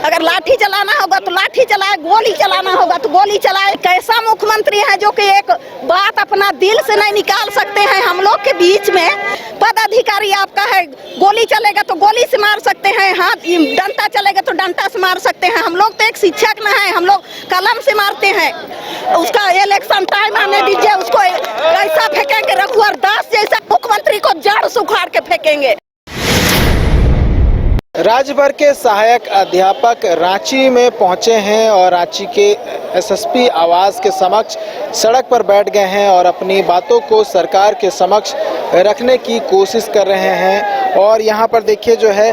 अगर लाठी चलाना होगा तो लाठी चलाए, गोली चलाना होगा तो गोली चलाए। कैसा मुख्यमंत्री है जो कि एक बात अपना दिल से नहीं निकाल सकते हैं हम लोग के बीच में। पदाधिकारी आपका है, गोली चलेगा तो गोली से मार सकते हैं, हाथ डंडा चलेगा तो डंडा से मार सकते हैं। हम लोग तो एक शिक्षक न है, हम लोग कलम से मारते हैं। उसका इलेक्शन टाइम आने दीजिए, उसको ऐसा फेंकेंगे रघुवर दास जैसा मुख्यमंत्री को जड़ से उखाड़ के फेंकेंगे। राज्य भर के सहायक अध्यापक रांची में पहुंचे हैं और रांची के एसएसपी आवास के समक्ष सड़क पर बैठ गए हैं और अपनी बातों को सरकार के समक्ष रखने की कोशिश कर रहे हैं। और यहां पर देखिए जो है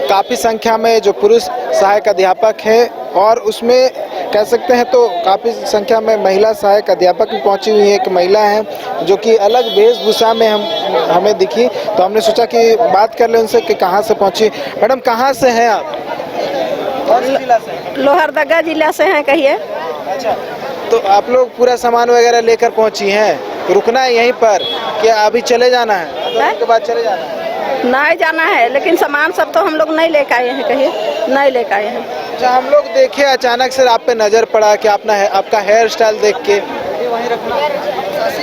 काफ़ी संख्या में जो पुरुष सहायक अध्यापक हैं और उसमें कह सकते हैं तो काफ़ी संख्या में महिला सहायक अध्यापक भी पहुंची हुई है। एक महिला है जो कि अलग वेशभूषा में हमें दिखी, तो हमने सोचा कि बात कर ले उनसे कि कहां से पहुंची। मैडम कहां से हैं आप? जिला से? लोहरदगा जिला से हैं। कहिए। अच्छा, तो आप लोग पूरा सामान वगैरह लेकर पहुंची हैं, रुकना है यहीं पर कि अभी चले जाना है? आंदोलन के बाद चले जाना है? नहीं जाना है, लेकिन सामान सब तो हम लोग नहीं लेकर आए हैं। कहिए। नहीं लेकर आए हैं। अच्छा, हम लोग देखे अचानक से आप पे नज़र पड़ा कि आपका हेयर स्टाइल देख के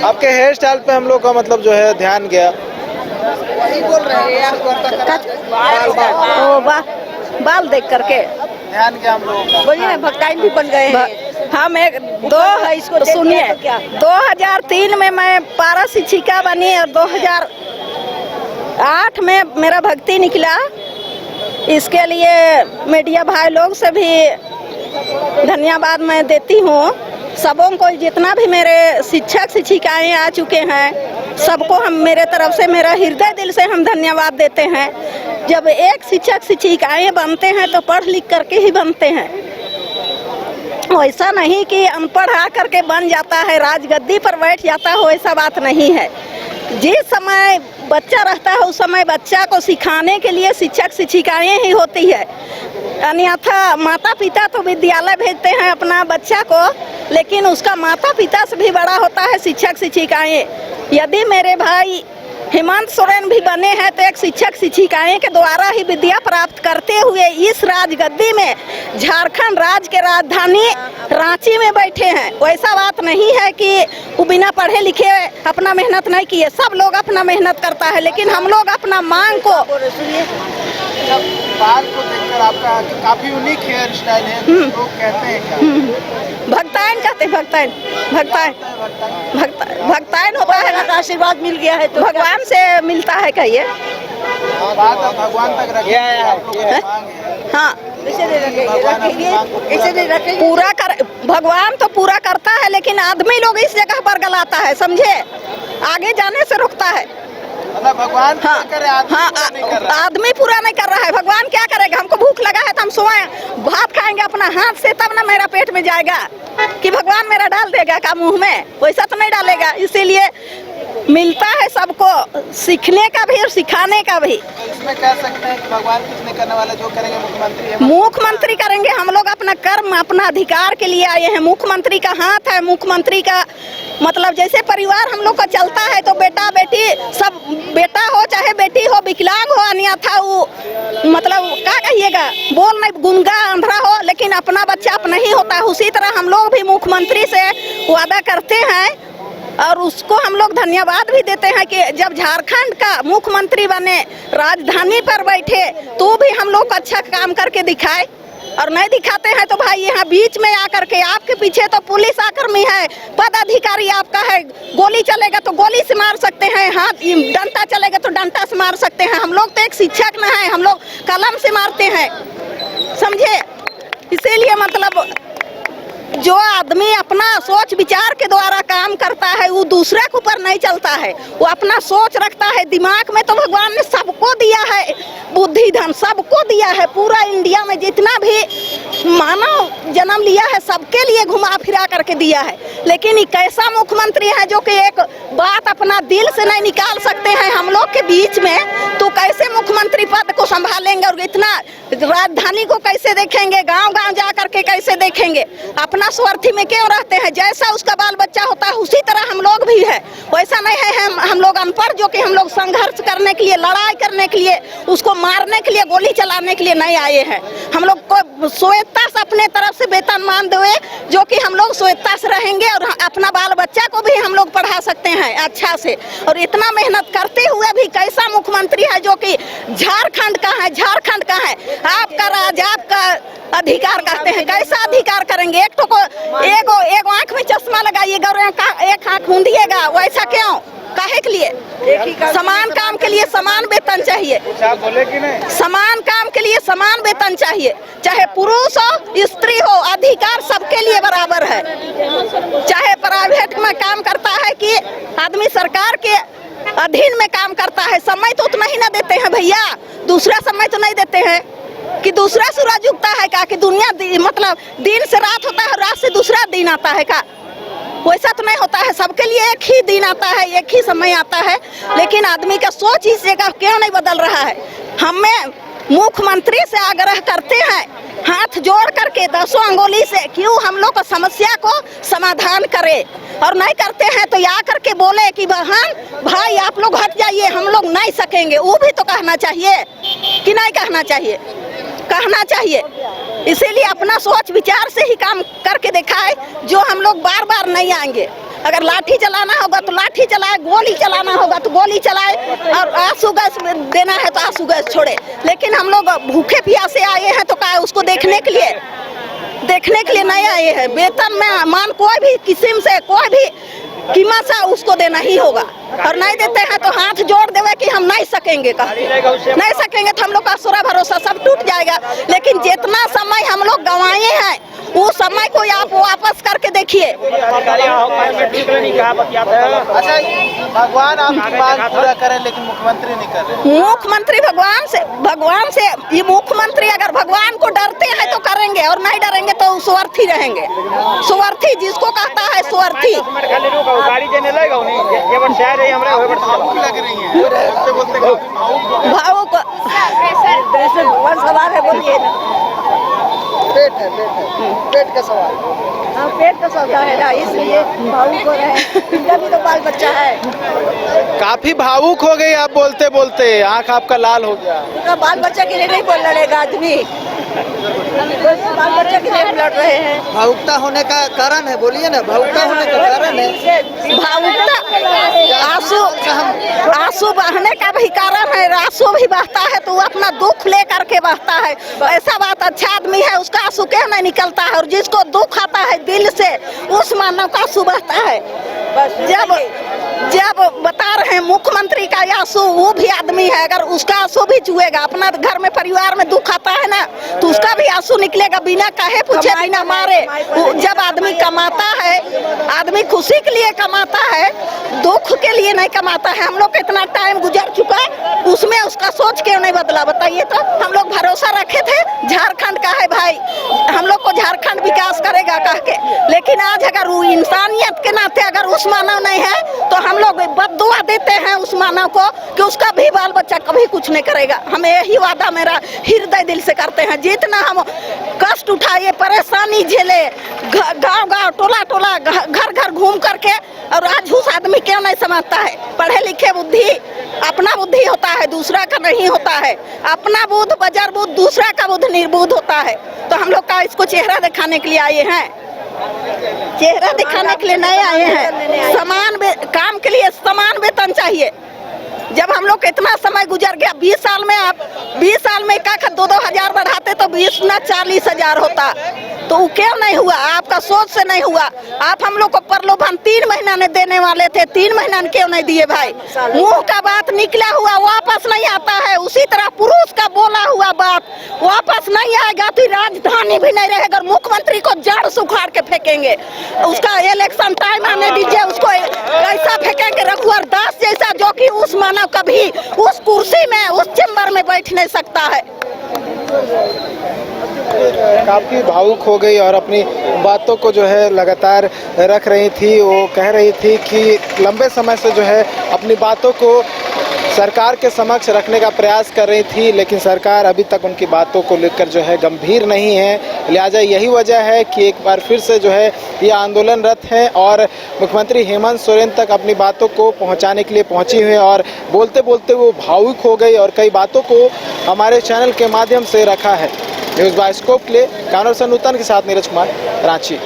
आपके हेयर स्टाइल पे हम लोग का मतलब जो है ध्यान गया। बोल रहे हैं बाल देख करके ध्यान गया हम लोगों का। बोलिए भक्ताइन भी बन गए हैं। हम एक इसको सुनिए, 2003 में मैं पारा शिक्षिका बनी और 2008 में मेरा भक्ति निकला। इसके लिए मीडिया भाई लोग से भी धन्यवाद मैं देती हूँ। सबों को जितना भी मेरे शिक्षक शिक्षिकाएं आ चुके हैं सबको हम मेरे तरफ से मेरा हृदय दिल से हम धन्यवाद देते हैं। जब एक शिक्षक शिक्षिकाएं बनते हैं तो पढ़ लिख करके ही बनते हैं, वैसा नहीं कि अनपढ़ आ करके बन जाता है, राजगद्दी पर बैठ जाता है, वैसा बात नहीं है। जिस समय बच्चा रहता है उस समय बच्चा को सिखाने के लिए शिक्षक शिक्षिकाएं ही होती है। अन्यथा माता पिता तो विद्यालय भेजते हैं अपना बच्चा को, लेकिन उसका माता पिता से भी बड़ा होता है शिक्षक शिक्षिकाएं। यदि मेरे भाई हेमंत सोरेन भी बने हैं तो एक शिक्षक शिक्षिकाएं के द्वारा ही विद्या प्राप्त करते हुए इस राजगद्दी में झारखंड राज्य के राजधानी रांची में बैठे हैं। वैसा बात नहीं है कि वो बिना पढ़े लिखे अपना मेहनत नहीं किए, सब लोग अपना मेहनत करता है, लेकिन हम लोग अपना मांग को बाल को देखकर आपका काफी यूनिक हेयर स्टाइल है, लोग कहते हैं क्या? भक्तायन कहते हैं। भक्तायन होता है ना, आशीर्वाद मिल गया है तो भगवान से मिलता है। कहिए। बात भगवान तक रखिए आप लोगों की मांग है। हाँ, पूरा कर भगवान तो पूरा करता है, लेकिन आदमी लोग इस जगह पर गलाता है, समझे, आगे जाने से रोकता है। भगवान आदमी पूरा नहीं कर रहा है, भगवान क्या करेगा? हमको भूख लगा है तो हम सोए भात खाएंगे अपना हाथ से, तब ना मेरा पेट में जाएगा कि भगवान मेरा डाल देगा का मुंह में, वैसा तो नहीं डालेगा। इसीलिए मिलता है सबको सीखने का भी और सिखाने का भी। इसमें कह सकते हैं कि भगवान कुछ नहीं करने वाले, जो करेंगे मुख्यमंत्री करेंगे। हम लोग अपना कर्म अपना अधिकार के लिए आए हैं। मुख्यमंत्री का हाथ है, मुख्यमंत्री का मतलब जैसे परिवार हम लोग का चलता है तो बेटा बेटी सब, बेटा हो चाहे बेटी हो, विकलांग हो, अन्यथा वो मतलब क्या कहिएगा, बोल नहीं, गूंगा अंधा हो, लेकिन अपना बच्चा अपना ही होता है। उसी तरह हम लोग भी मुख्यमंत्री से वादा करते हैं और उसको हम लोग धन्यवाद भी देते हैं कि जब झारखंड का मुख्यमंत्री बने, राजधानी पर बैठे, तो भी हम लोग अच्छा काम करके दिखाए। और नहीं दिखाते हैं तो भाई यहाँ बीच में आकर के आपके पीछे तो पुलिस आकर्मी है, पदाधिकारी आपका है, गोली चलेगा तो गोली से मार सकते हैं, हाथ डंडा चलेगा तो डंडा से मार सकते हैं। हम लोग तो एक शिक्षक न है, हम लोग कलम से मारते हैं, समझे। इसीलिए मतलब जो आदमी अपना सोच विचार के द्वारा काम करता है वो दूसरे के ऊपर नहीं चलता है, वो अपना सोच रखता है दिमाग में। तो भगवान ने सबको दिया है, बुद्धि धन सबको दिया है। पूरा इंडिया में जितना भी मानव जन्म लिया है सबके लिए घुमा फिरा करके दिया है, लेकिन एक ऐसा मुख्यमंत्री है जो कि एक बात अपना दिल से नहीं निकाल सकते हैं हम लोग के बीच में, तो कैसे मुख्यमंत्री पद को संभालेंगे और इतना राजधानी को कैसे देखेंगे, गाँव गाँव जाकर करके कैसे देखेंगे? अपना स्वार्थी में क्यों रहते हैं? जैसा उसका बाल बच्चा होता है उसी तरह हम लोग भी है। वैसा नहीं है हम लोग अनपढ़ जो कि हम लोग संघर्ष करने के लिए, लड़ाई करने के लिए, उसको मारने के लिए, गोली चलाने के लिए नहीं आए हैं। हम लोग को स्वेच्छा से अपने तरफ से वेतनमान देवे जो कि हम लोग स्वेच्छा से रहेंगे और अपना बाल बच्चा को भी हम लोग पढ़ा सकते हैं अच्छा से। और इतना मेहनत करते हुए भी कैसा मुख्यमंत्री है जो कि झारखंड का है, झारखंड का है, आपका राज, आपका अधिकार कहते हैं। कैसा अधिकार करेंगे? एक तो को एगो आंख में चश्मा लगाइएगा और एक आंख मूंदिएगा, वैसा क्यों? काहे के लिए? समान काम के लिए समान वेतन चाहिए। बोले कि नहीं? समान काम के लिए समान वेतन चाहिए, चाहे पुरुष हो स्त्री हो, अधिकार सबके लिए बराबर है। चाहे प्राइवेट में काम करता है कि आदमी सरकार के अधीन में काम करता है, समय तो उतना ही ना देते हैं भैया, दूसरा समय तो नहीं देते हैं कि दूसरा सूरज उगता है का, कि दुनिया मतलब दिन से रात होता है और रात से दूसरा दिन आता है का? वैसा तो नहीं होता है। सबके लिए एक ही दिन आता है, एक ही समय आता है, लेकिन आदमी का सोच इस जगह क्यों नहीं बदल रहा है? हमें मुख्यमंत्री से आग्रह करते हैं हाथ जोड़ करके 10 अंगुली से, क्यों हम लोग को समस्या को समाधान करे, और नहीं करते हैं तो या करके बोले कि बहन भाई आप लोग हट जाइए, हम लोग नहीं सकेंगे। वो भी तो कहना चाहिए कि नहीं कहना चाहिए? कहना चाहिए। इसीलिए अपना सोच विचार से ही काम करके दिखाए, जो हम लोग बार बार नहीं आएंगे। अगर लाठी चलाना होगा तो लाठी चलाए, गोली चलाना होगा तो गोली चलाए, और आंसू गैस देना है तो आंसू गैस छोड़े। लेकिन हम लोग भूखे प्यासे आए हैं तो क्या उसको देखने के लिए नहीं आए हैं। वेतन में मान कोई भी किस्म से, कोई भी कीमत से उसको देना ही होगा, और नहीं देते हैं तो हाथ जोड़ देवे कि हम नहीं सकेंगे। नहीं सकेंगे तो हम लोग का आसरा भरोसा सब टूट जाएगा। लेकिन जितना समय हम लोग गंवाए हैं वो समय को आप वापस करके देखिए। अच्छा, भगवान आपकी मांग पूरा करें लेकिन मुख्यमंत्री नहीं कर रहे। मुख्यमंत्री भगवान से ये मुख्यमंत्री अगर भगवान को डरते हैं तो करेंगे, और नहीं डरेंगे तो स्वार्थी रहेंगे। स्वार्थी जिसको कहता है स्वार्थी। भावुक सवाल है, बोलिए ना। पेट का सवाल। हाँ, पेट का सवाल है ना, इसलिए भावुक हो रहे हैं। इनका भी तो बाल बच्चा है। काफी भावुक हो गई आप बोलते बोलते, आंख आपका लाल हो गया। उनका बाल बच्चा के लिए नहीं बोल लड़ेगा आदमी, बाल बच्चा के लिए लड़ रहे हैं। भावुकता होने का कारण है, बोलिए ना, भावुकता होने का कारण है। भावुकता आंसू बहने का भी कारण है। आंसू भी बहता है तो वो अपना दुख ले करके बहता है। ऐसा बात, अच्छा आदमी है उसका आंसू क्यों नहीं निकलता है? और जिसको दुख आता है दिल से उस मानव का आंसू बहता है। जब बता रहे हैं मुख्यमंत्री का आंसू, वो भी आदमी है, अगर उसका आंसू भी चुएगा, अपना घर में परिवार में दुख आता है ना तो उसका भी आंसू निकलेगा, बिना कहे पूछे, बिना मारे। जब आदमी कमाता है, आदमी खुशी के लिए कमाता है, दुख के लिए नहीं कमाता है। हम लोग इतना टाइम गुजर चुका है, उसमें उसका सोच क्यों नहीं बदला? बताइए तो। हम लोग भरोसा रखे थे झारखंड का है भाई, हम लोग को झारखंड विकास करेगा कह के, लेकिन आज अगर वो इंसानियत के नाते अगर उस मानव नहीं है तो हम लोग बद्दुआ देते हैं उस मानव को कि उसका भी बाल बच्चा कभी कुछ नहीं करेगा। हमें यही वादा मेरा हृदय दिल से करते हैं। जितना हम कष्ट उठाए, परेशानी झेले, गांव गांव, टोला टोला, घर घर घूम करके, और आज उस आदमी क्यों नहीं समझता है? पढ़े लिखे बुद्धि अपना बुद्धि होता है, दूसरा का नहीं होता है। अपना बुद्ध बजर बुद्ध, दूसरा का बुद्ध निर्बुद्ध होता है। तो हम लोग का इसको चेहरा दिखाने के लिए आए हैं, चेहरा दिखाने के लिए नहीं आए हैं। समान काम के लिए समान वेतन चाहिए। जब हम लोग इतना समय गुजर गया, 20 साल में आप 20 साल में का 2-2 हजार बढ़ाते तो 20 ना 40 हजार होता, तो वो क्यों नहीं हुआ? आपका सोच से नहीं हुआ। आप हम लोग को प्रलोभन 3 महीना ने देने वाले थे, 3 महीना क्यों नहीं दिए भाई? मुंह का बात निकला हुआ वापस नहीं आता है। उसी तरह पुरुष का बोला हुआ बात वापस नहीं आएगा तो राजधानी भी नहीं रहेगा। मुख्यमंत्री को जड़ से उखाड़ के फेंकेंगे। उसका इलेक्शन टाइम आने दीजिए, उसको ऐसा फेंकेंगे रघुवर दास जैसा, जो कि उस मानव कभी उस कुर्सी में, उस चेम्बर में बैठ नहीं सकता है। काफी भावुक हो गई और अपनी बातों को जो है लगातार रख रही थी। वो कह रही थी कि लंबे समय से जो है अपनी बातों को सरकार के समक्ष रखने का प्रयास कर रही थी, लेकिन सरकार अभी तक उनकी बातों को लेकर जो है गंभीर नहीं है। लिहाजा यही वजह है कि एक बार फिर से जो है ये आंदोलनरत हैं और मुख्यमंत्री हेमंत सोरेन तक अपनी बातों को पहुंचाने के लिए पहुंची हुई हैं और बोलते बोलते वो भावुक हो गई और कई बातों को हमारे चैनल के माध्यम से रखा है। न्यूज़ बाय स्कोप के लिए कानूर से नूतन के साथ नीरज कुमार, रांची।